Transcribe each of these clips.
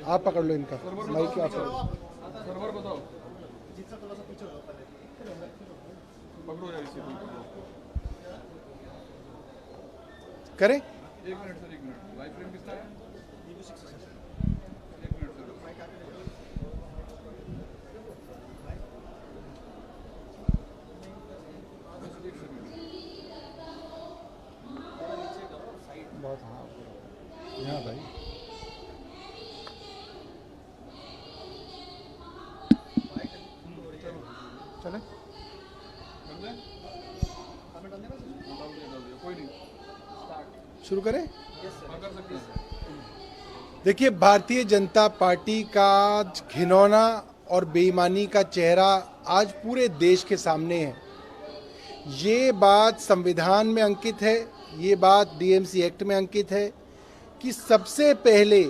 आप पकड़ लो इनका माइक, आप पकड़ो। सर्वर बताओ, पकड़ो यार इसे, करें। 1 minute sir, 1 minute. Live frame किसका है? 1 मिनट सर। बहुत, हाँ यहाँ भाई चले, कोई नहीं, शुरू करें। कर सकते हैं। देखिए, भारतीय जनता पार्टी का घिनौना और बेईमानी का चेहरा आज पूरे देश के सामने है। ये बात संविधान में अंकित है, ये बात डीएमसी एक्ट में अंकित है कि सबसे पहले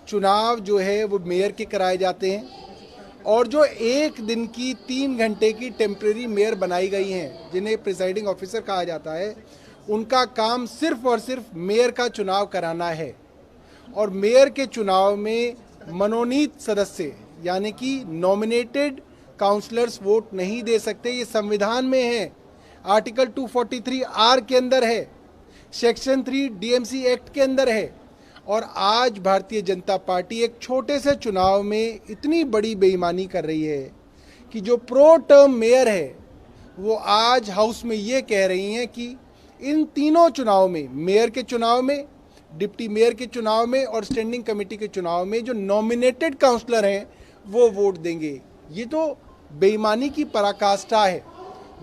चुनाव जो है वो मेयर के कराए जाते हैं, और जो 1 दिन की 3 घंटे की टेम्परेरी मेयर बनाई गई हैं, जिन्हें प्रिसाइडिंग ऑफिसर कहा जाता है, उनका काम सिर्फ और सिर्फ मेयर का चुनाव कराना है। और मेयर के चुनाव में मनोनीत सदस्य यानी कि नॉमिनेटेड काउंसलर्स वोट नहीं दे सकते। ये संविधान में है, आर्टिकल 243 के अंदर है, सेक्शन 3 डीएमसी एक्ट के अंदर है। और आज भारतीय जनता पार्टी एक छोटे से चुनाव में इतनी बड़ी बेईमानी कर रही है कि जो प्रो टर्म मेयर है वो आज हाउस में ये कह रही हैं कि इन तीनों चुनाव में, मेयर के चुनाव में, डिप्टी मेयर के चुनाव में और स्टैंडिंग कमेटी के चुनाव में, जो नॉमिनेटेड काउंसलर हैं वो वोट देंगे। ये तो बेईमानी की पराकाष्ठा है।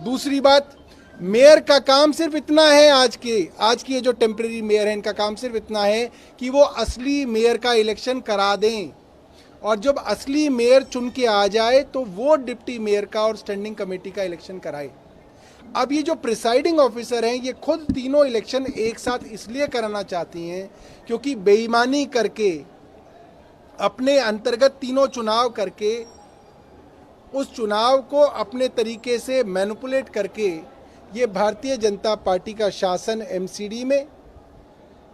दूसरी बात, मेयर का काम सिर्फ इतना है, आज की ये जो टेम्परेरी मेयर है इनका काम सिर्फ इतना है कि वो असली मेयर का इलेक्शन करा दें, और जब असली मेयर चुन के आ जाए तो वो डिप्टी मेयर का और स्टैंडिंग कमेटी का इलेक्शन कराए। अब ये जो प्रिसाइडिंग ऑफिसर हैं ये खुद तीनों इलेक्शन एक साथ इसलिए कराना चाहती हैं क्योंकि बेईमानी करके, अपने अंतर्गत तीनों चुनाव करके, उस चुनाव को अपने तरीके से मैनिपुलेट करके ये भारतीय जनता पार्टी का शासन एमसीडी में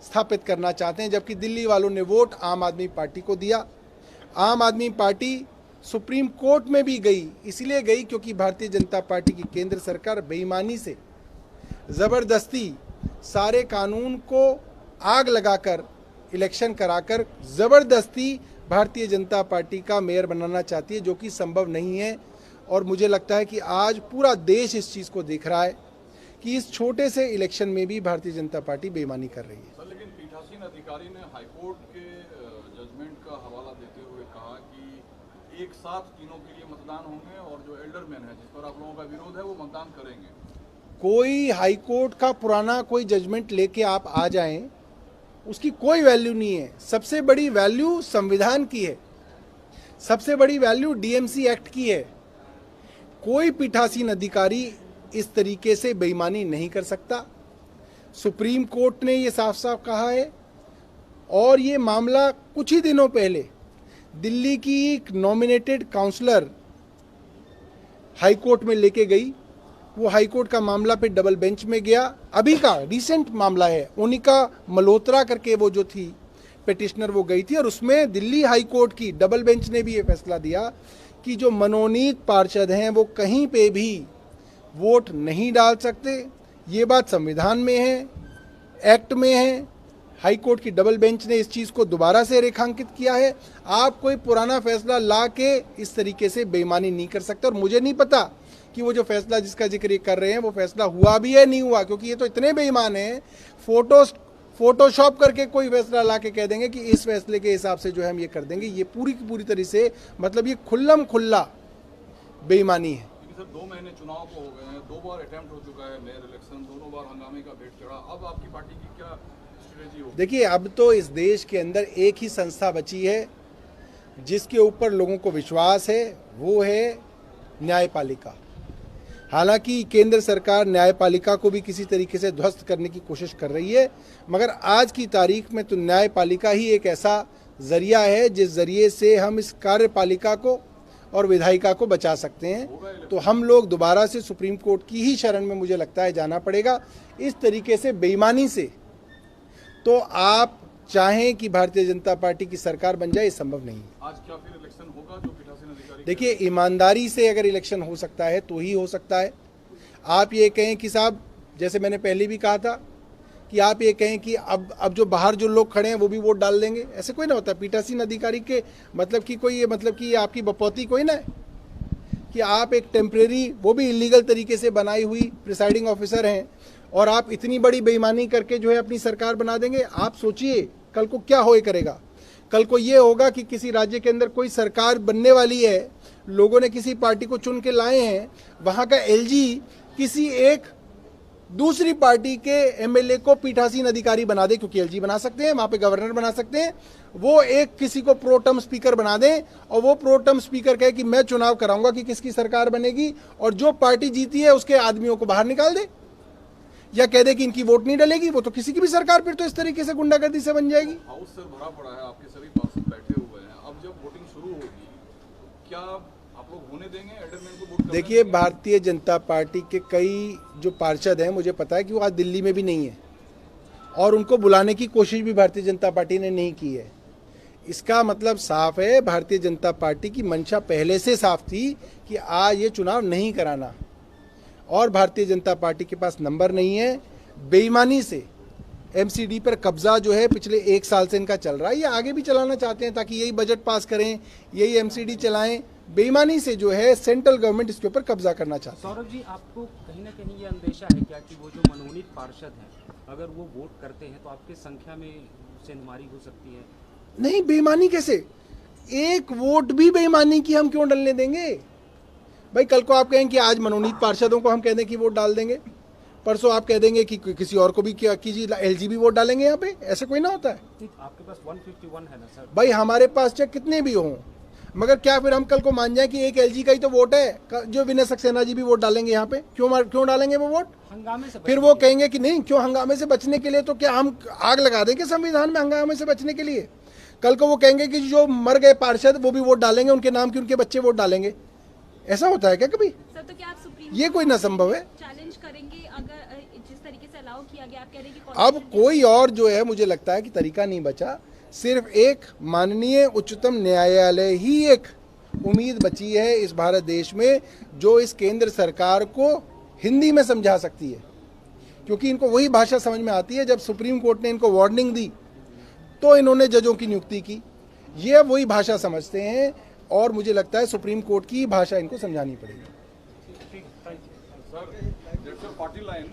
स्थापित करना चाहते हैं। जबकि दिल्ली वालों ने वोट आम आदमी पार्टी को दिया। आम आदमी पार्टी सुप्रीम कोर्ट में भी गई, इसलिए गई क्योंकि भारतीय जनता पार्टी की केंद्र सरकार बेईमानी से ज़बरदस्ती सारे कानून को आग लगाकर, इलेक्शन कराकर ज़बरदस्ती भारतीय जनता पार्टी का मेयर बनाना चाहती है, जो कि संभव नहीं है। और मुझे लगता है कि आज पूरा देश इस चीज़ को देख रहा है कि इस छोटे से इलेक्शन में भी भारतीय जनता पार्टी बेईमानी कर रही है। सर, लेकिन पीठासीन अधिकारी ने हाईकोर्ट के जजमेंट का हवाला देते हुए कहा कि एक साथ तीनों के लिए मतदान होंगे और जो एल्डरमैन है जिस पर आप लोगों का विरोध है वो मतदान करेंगे। कोई हाईकोर्ट का पुराना कोई जजमेंट लेके आप आ जाएं, उसकी कोई वैल्यू नहीं है। सबसे बड़ी वैल्यू संविधान की है, सबसे बड़ी वैल्यू डीएमसी एक्ट की है। कोई पीठासीन अधिकारी इस तरीके से बेईमानी नहीं कर सकता। सुप्रीम कोर्ट ने ये साफ साफ कहा है। और ये मामला कुछ ही दिनों पहले दिल्ली की एक नॉमिनेटेड काउंसलर हाई कोर्ट में लेके गई। वो हाई कोर्ट का मामला पे डबल बेंच में गया। अभी का रिसेंट मामला है, उनिका मल्होत्रा करके वो जो थी पिटिशनर, वो गई थी और उसमें दिल्ली हाई कोर्ट की डबल बेंच ने भी ये फैसला दिया कि जो मनोनीत पार्षद हैं वो कहीं पे भी वोट नहीं डाल सकते। ये बात संविधान में है, एक्ट में है। हाई कोर्ट की डबल बेंच ने इस चीज़ को दोबारा से रेखांकित किया है। आप कोई पुराना फैसला ला के इस तरीके से बेईमानी नहीं कर सकते। और मुझे नहीं पता कि वो जो फैसला जिसका जिक्र ये कर रहे हैं वो फैसला हुआ भी है नहीं हुआ, क्योंकि ये तो इतने बेईमान हैं, फोटोशॉप करके कोई फैसला ला के कह देंगे कि इस फैसले के हिसाब से जो है हम ये कर देंगे। ये पूरी की पूरी तरह से, मतलब ये खुल्लम खुल्ला बेईमानी है। सर, 2 महीने चुनाव को हो गए हैं, 2 बार अटेम्प्ट हो चुका है मेयर इलेक्शन, दोनों बार हंगामे का भेंट चढ़ा। अब आपकी पार्टी की क्या स्ट्रेटेजी होगी? देखिए, अब तो इस देश के अंदर एक ही संस्था बची है जिसके ऊपर लोगों को विश्वास है, वो है न्यायपालिका। हालांकि केंद्र सरकार न्यायपालिका को भी किसी तरीके से ध्वस्त करने की कोशिश कर रही है, मगर आज की तारीख में तो न्यायपालिका ही एक ऐसा जरिया है जिस जरिए से हम इस कार्यपालिका को और विधायिका को बचा सकते हैं। तो हम लोग दोबारा से सुप्रीम कोर्ट की ही शरण में मुझे लगता है जाना पड़ेगा। इस तरीके से बेईमानी से तो आप चाहें कि भारतीय जनता पार्टी की सरकार बन जाए, ये संभव नहीं है। आज क्या फिर इलेक्शन होगा जो पीठासीन अधिकारी? देखिए, ईमानदारी से अगर इलेक्शन हो सकता है तो ही हो सकता है। आप ये कहें कि साहब, जैसे मैंने पहले भी कहा था कि आप ये कहें कि अब जो बाहर जो लोग खड़े हैं वो भी वोट डाल देंगे, ऐसे कोई ना होता। पीठासीन अधिकारी के मतलब कि कोई ये मतलब कि ये आपकी बपौती कोई ना है कि आप एक टेम्परेरी, वो भी इलीगल तरीके से बनाई हुई प्रिसाइडिंग ऑफिसर हैं और आप इतनी बड़ी बेईमानी करके जो है अपनी सरकार बना देंगे। आप सोचिए कल को क्या होए करेगा। कल को ये होगा कि किसी राज्य के अंदर कोई सरकार बनने वाली है, लोगों ने किसी पार्टी को चुन के लाए हैं, वहाँ का एलजी किसी एक दूसरी पार्टी के एमएलए को पीठासीन अधिकारी बना दे, क्योंकि एलजी बना सकते हैं, वहाँ पे गवर्नर बना सकते हैं, वो एक किसी को प्रो टर्म स्पीकर बना दें और वो प्रो टर्म स्पीकर कहे कि मैं चुनाव कराऊंगा कि किसकी सरकार बनेगी, और जो पार्टी जीती है उसके आदमियों को बाहर निकाल दे या कह दे कि इनकी वोट नहीं डलेगी। वो तो किसी की भी सरकार फिर तो इस तरीके से गुंडागर्दी से बन जाएगी। हाउस सर भरा पड़ा है, आपके सभी पार्षद बैठे हुए हैं, अब जब वोटिंग शुरू होगी क्या आप लोग होने देंगे एडरमैन को वोट करने देखिए, देंगे? भारतीय जनता पार्टी के कई जो पार्षद हैं, मुझे पता है कि वो आज दिल्ली में भी नहीं है और उनको बुलाने की कोशिश भी भारतीय जनता पार्टी ने नहीं की है। इसका मतलब साफ है, भारतीय जनता पार्टी की मंशा पहले से साफ थी कि आज ये चुनाव नहीं कराना, और भारतीय जनता पार्टी के पास नंबर नहीं है। बेईमानी से एमसीडी पर कब्जा जो है पिछले 1 साल से इनका चल रहा है, ये आगे भी चलाना चाहते हैं ताकि यही बजट पास करें, यही एमसीडी चलाएं। बेईमानी से जो है सेंट्रल गवर्नमेंट इसके ऊपर कब्जा करना चाहती है। सौरभ जी, आपको कहीं ना कहीं ये अंदेशा है क्या कि वो जो मनोनीत पार्षद हैं, अगर वो वोट करते हैं तो आपकी संख्या में सेंधमारी हो सकती है? नहीं, बेईमानी कैसे? एक वोट भी बेईमानी की हम क्यों डलने देंगे भाई? कल को आप कहें कि आज मनोनीत पार्षदों को हम कह दें कि वोट डाल देंगे, परसों आप कह देंगे कि किसी और को भी क्या कीजिए, एलजी भी वोट डालेंगे यहाँ पे, ऐसे कोई ना होता है। आपके पास 151 है ना सर? भाई हमारे पास चाहे कितने भी हों, मगर क्या फिर हम कल को मान जाए कि एक एलजी का ही तो वोट है, जो विनय सक्सेना जी भी वोट डालेंगे यहाँ पे? क्यों डालेंगे वो वोट? हंगामे से फिर वो कहेंगे कि नहीं, क्यों हंगामे से बचने के लिए? तो क्या हम आग लगा देंगे संविधान में हंगामे से बचने के लिए? कल को वो कहेंगे कि जो मर गए पार्षद वो भी वोट डालेंगे, उनके नाम की उनके बच्चे वोट डालेंगे। ऐसा होता है क्या कभी? सर, तो क्या आप सुप्रीम ये कोई ना संभव है। चैलेंज करेंगे अगर जिस तरीके से अलाउ किया गया? आप कह रहे हैं कि अब कोई और जो है, मुझे लगता है कि तरीका नहीं बचा, सिर्फ एक माननीय उच्चतम न्यायालय ही एक उम्मीद बची है इस भारत देश में, जो इस केंद्र सरकार को हिंदी में समझा सकती है, क्योंकि इनको वही भाषा समझ में आती है। जब सुप्रीम कोर्ट ने इनको वार्निंग दी तो इन्होंने जजों की नियुक्ति की, ये अब वही भाषा समझते हैं, और मुझे लगता है सुप्रीम कोर्ट की भाषा इनको समझानी पड़ेगी। Sir, party line